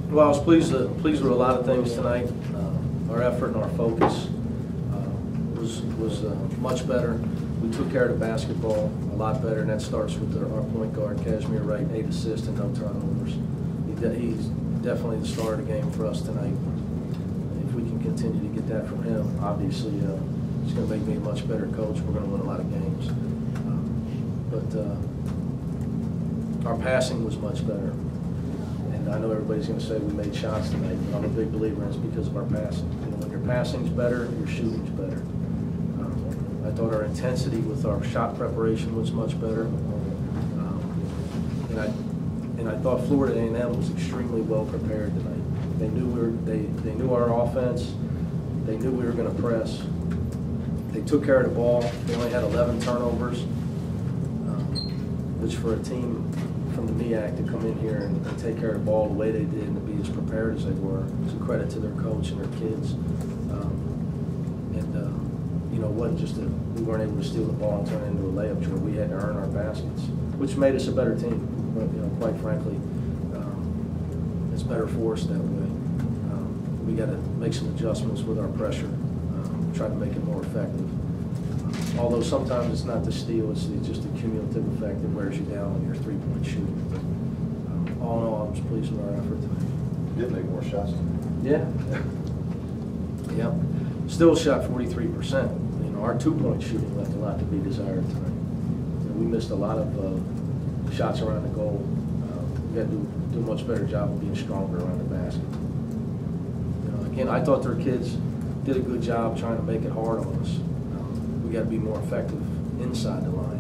Well, I was pleased with a lot of things tonight. Our effort and our focus was much better. We took care of the basketball a lot better, and that starts with our point guard, Kashmir Wright, 8 assists and no turnovers. He's definitely the star of the game for us tonight. If we can continue to get that from him, obviously it's going to make me a much better coach. We're going to win a lot of games. But our passing was much better. And I know everybody's going to say we made shots tonight, but I'm a big believer in it's because of our passing. You know, when your passing's better, your shooting's better. I thought our intensity with our shot preparation was much better. And I thought Florida A&M was extremely well prepared tonight. They knew our offense. They knew we were going to press. They took care of the ball. They only had 11 turnovers, which for a team from the MEAC to come in here and take care of the ball the way they did and to be as prepared as they were, it's a credit to their coach and their kids. You know, it wasn't just that we weren't able to steal the ball and turn it into a layup drill. We had to earn our baskets, which made us a better team. But, you know, quite frankly, it's better for us that way. We got to make some adjustments with our pressure, try to make it more effective. Although sometimes it's not the steal, it's just a cumulative effect that wears you down on your three-point shooting. But all in all, I was pleased with our effort tonight. You did make more shots tonight. Yeah. Yep. Still shot 43%. You know, our two-point shooting left a lot to be desired tonight. You know, we missed a lot of shots around the goal. We got to do a much better job of being stronger around the basket. You know, again, I thought their kids did a good job trying to make it hard on us. We got to be more effective inside the line.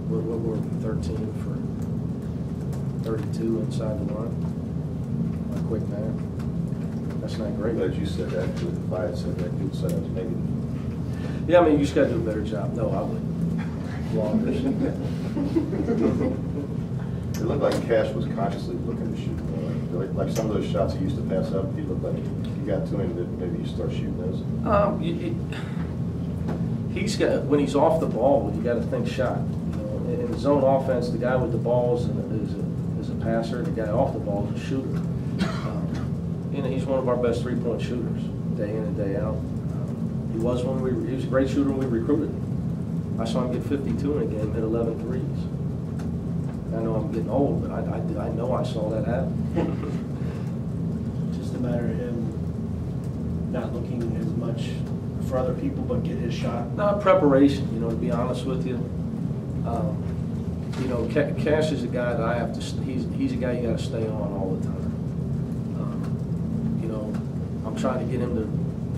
What were we, 13 for 32 inside the line? My quick math. That's not great. But as you said that, if I had said that, you would say that was negative. Yeah, I mean, you just got to do a better job. No, I wouldn't. Longer. It looked like Cash was consciously looking to shoot. Like some of those shots he used to pass up, he looked like you got to him that maybe you start shooting those. He's got, when he's off the ball, you got to think shot. You know, in the zone offense, the guy with the balls is a passer. The guy off the ball is a shooter. You know, he's one of our best three-point shooters, day in and day out. He was he was a great shooter when we recruited him. I saw him get 52 in a game, hit 11 threes. I know I'm getting old, but I know I saw that happen. Just a matter of him not looking as much for other people, but get his shot. No, preparation. You know, to be honest with you, you know, Cash is a guy that I have to. He's a guy you got to stay on all the time. You know, I'm trying to get him to.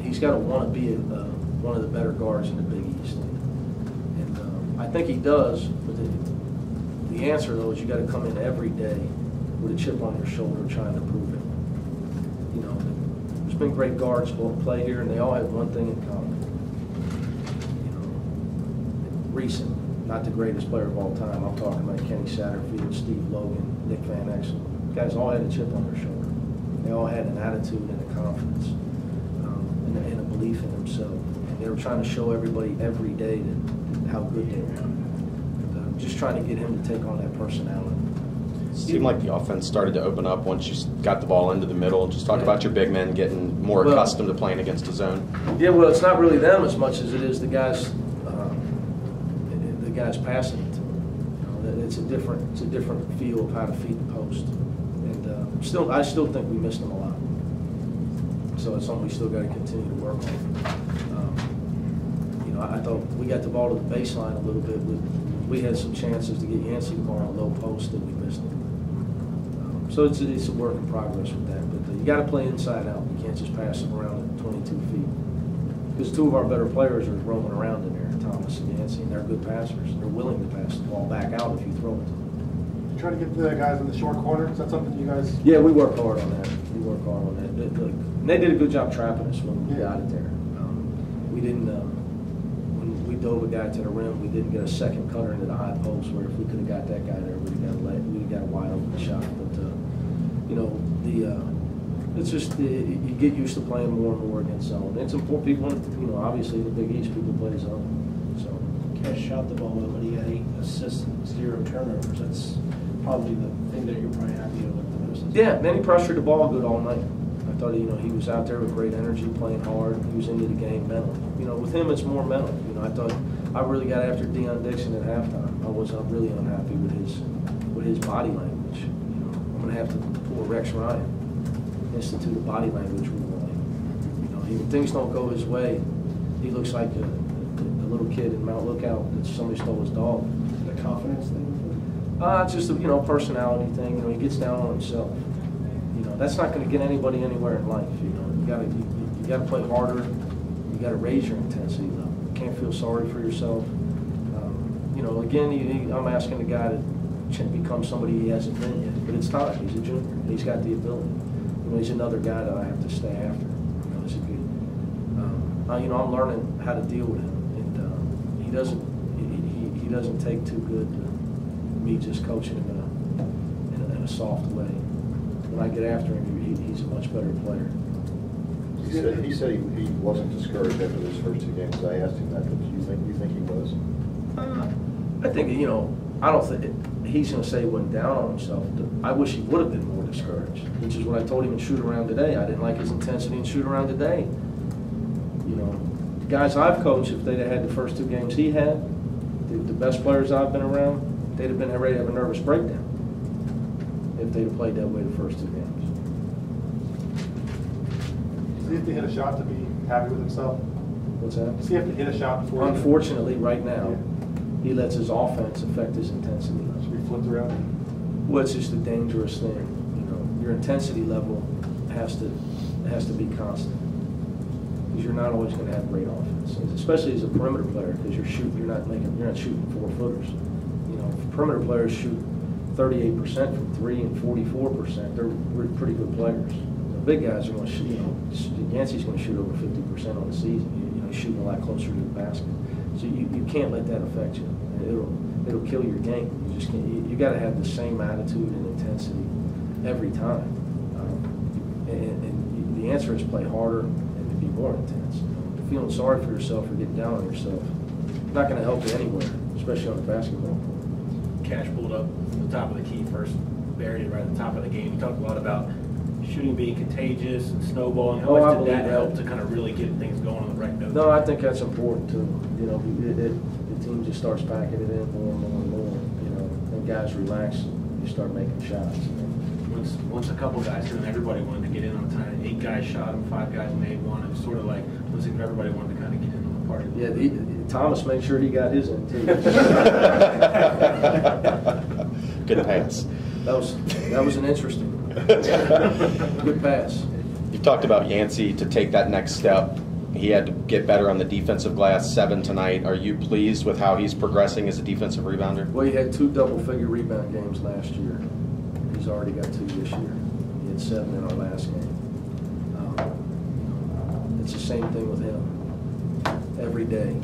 He's got to want to be one of the better guards in the Big East, and I think he does. But the answer though is you got to come in every day with a chip on your shoulder, trying to prove it. You know, there's been great guards play here, and they all have one thing in common. You know, recent. Not the greatest player of all time. I'm talking about Kenny Satterfield, Steve Logan, Nick Van Exel. Guys all had a chip on their shoulder. They all had an attitude and a confidence and a belief in themselves. And they were trying to show everybody every day how good they were. And, just trying to get him to take on that personality. It seemed like the offense started to open up once you got the ball into the middle. Just talk about your big men getting more accustomed to playing against the zone. Yeah, well, it's not really them as much as it is the guys. Guys passing it to him. You know, it's a different feel of how to feed the post, and I still think we missed them a lot. So it's something we still got to continue to work on. You know, I thought we got the ball to the baseline a little bit. We had some chances to get Yancey the ball on a low post that we missed it. So it's a work in progress with that. But you got to play inside out. You can't just pass them around at 22 feet. Because two of our better players are roaming around in there, Thomas and Yancey, and they're good passers. They're willing to pass the ball back out if you throw it to them. You try to get the guys in the short corner. Is that something you guys? Yeah, we work hard on that. We work hard on that. And they did a good job trapping us when we got it there. We didn't. When we dove a guy to the rim, we didn't get a second cutter into the high post. Where if we could have got that guy there, we'd have got a wide open shot. But you know, it's just you get used to playing more and more against zone. It's important. People, you know, obviously the Big East people play zone. So Cash shot the ball well, but he had 8 assists and 0 turnovers. That's probably the thing that you're probably Yeah, then he pressured the ball good all night. I thought, he was out there with great energy, playing hard. He was into the game mentally. With him, it's more mental. I thought I really got after Deion Dixon at halftime. I was really unhappy with his body language. I'm going to have to pull a Rex Ryan, institute a body language rule. When things don't go his way, he looks like a little kid in Mount Lookout that somebody stole his dog. The confidence thing? It's just a personality thing. He gets down on himself. That's not going to get anybody anywhere in life. You got to play harder. You got to raise your intensity level. You can't feel sorry for yourself. Again, I'm asking the guy to become somebody he hasn't been yet. But it's time. He's a junior. He's got the ability. He's another guy that I have to stay after. He's a good. I'm learning how to deal with him, and he doesn't take too good to me just coaching him in a soft way. When I get after him, he's a much better player. He said he wasn't discouraged after those first 2 games. I asked him that, but do you think he was? I think, I don't think he's going to say he went down on himself. I wish he would have been more discouraged, which is what I told him in shoot around today. I didn't like his intensity in shoot around today. The guys I've coached, if they'd have had the first 2 games he had, the best players I've been around, they'd have been ready to have a nervous breakdown if they'd have played that way the first 2 games. Does he have to hit a shot to be happy with himself? What's that? Does he have to hit a shot before? Unfortunately, right now, he lets his offense affect his intensity level. Should be flipped around. Well, it's just a dangerous thing. Your intensity level has to be constant, because you're not always going to have great offense, especially as a perimeter player, because you're not shooting 4-footers. Perimeter players shoot 38% from 3 and 44%. They're pretty good players. The big guys are going to shoot. Yancey's going to shoot over 50% on the season. He's shooting a lot closer to the basket. So you can't let that affect you. It'll kill your game. You just can't. You got to have the same attitude and intensity every time. And the answer is play harder and to be more intense. Feeling sorry for yourself or getting down on yourself, not going to help you anywhere, especially on the basketball court. Cash pulled up from the top of the key first, buried it right at the top of the game. You talked a lot about shooting being contagious and snowballing. How much did that help to kind of really get things going on the right note? No, I think that's important too. The team just starts packing it in more and more and more. And guys relax. You start making shots. Once a couple guys hit, and everybody wanted to get in on time. 8 guys shot him, 5 guys made one. It was sort of like once everybody wanted to kind of get in on the party. Yeah, Thomas made sure he got his in too. Good pass. That was an interesting. Good pass. You've talked about Yancey to take that next step. He had to get better on the defensive glass, 7 tonight. Are you pleased with how he's progressing as a defensive rebounder? Well, he had 2 double-figure rebound games last year. He's already got 2 this year. He had 7 in our last game. It's the same thing with him. Every day,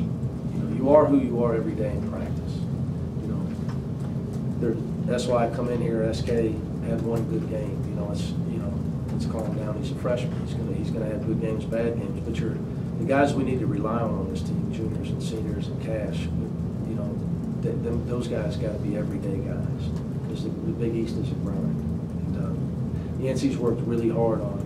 you are who you are every day in practice. That's why I come in here. SK had 1 good game. It's calm down. He's a freshman. He's gonna have good games, bad games. But the guys we need to rely on this team, juniors and seniors and Cash. Those guys got to be everyday guys, because the Big East is a grind. And Yancey's worked really hard on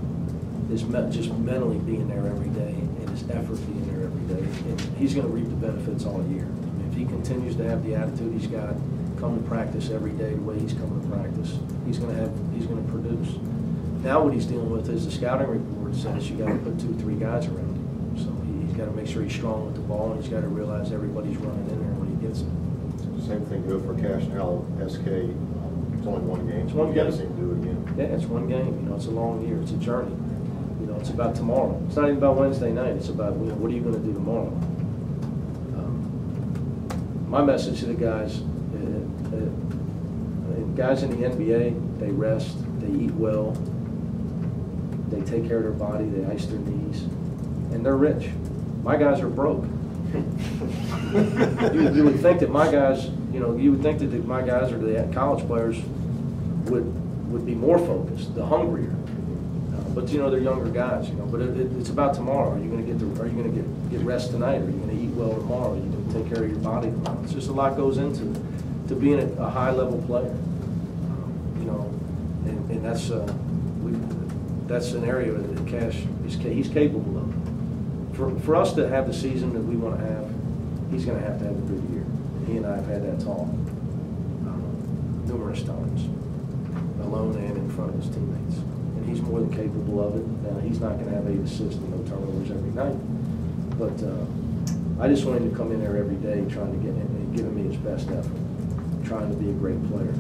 just mentally being there every day and his effort being there every day. And he's going to reap the benefits all year. If he continues to have the attitude he's got, come to practice every day the way he's coming to practice, he's going to produce. Now what he's dealing with is the scouting report says you got to put 2-3 guys around him. So he's got to make sure he's strong with the ball, and he's got to realize everybody's running in there when he gets it. Same thing go for Cash now. SK, it's only 1 game. It's 1 game. You do it again. Yeah, it's 1 game. It's a long year. It's a journey. It's about tomorrow. It's not even about Wednesday night. It's about what are you going to do tomorrow. My message to the guys, guys in the NBA, they rest, they eat well, they take care of their body, they ice their knees, and they're rich. My guys are broke. You would think that my guys, you would think that my guys or the college players would be more focused, the hungrier. But they're younger guys. But it's about tomorrow. Are you going to get rest tonight? Are you going to eat well tomorrow? Are you going to take care of your body tomorrow? It's just a lot goes into being a high level player. And And that's an area that Cash, he's capable of. For us to have the season that we want to have, he's going to have a good year. He and I have had that talk numerous times, alone and in front of his teammates. And he's more than capable of it. He's not going to have 8 assists and no turnovers every night. But I just want him to come in there every day trying to giving me his best effort, trying to be a great player.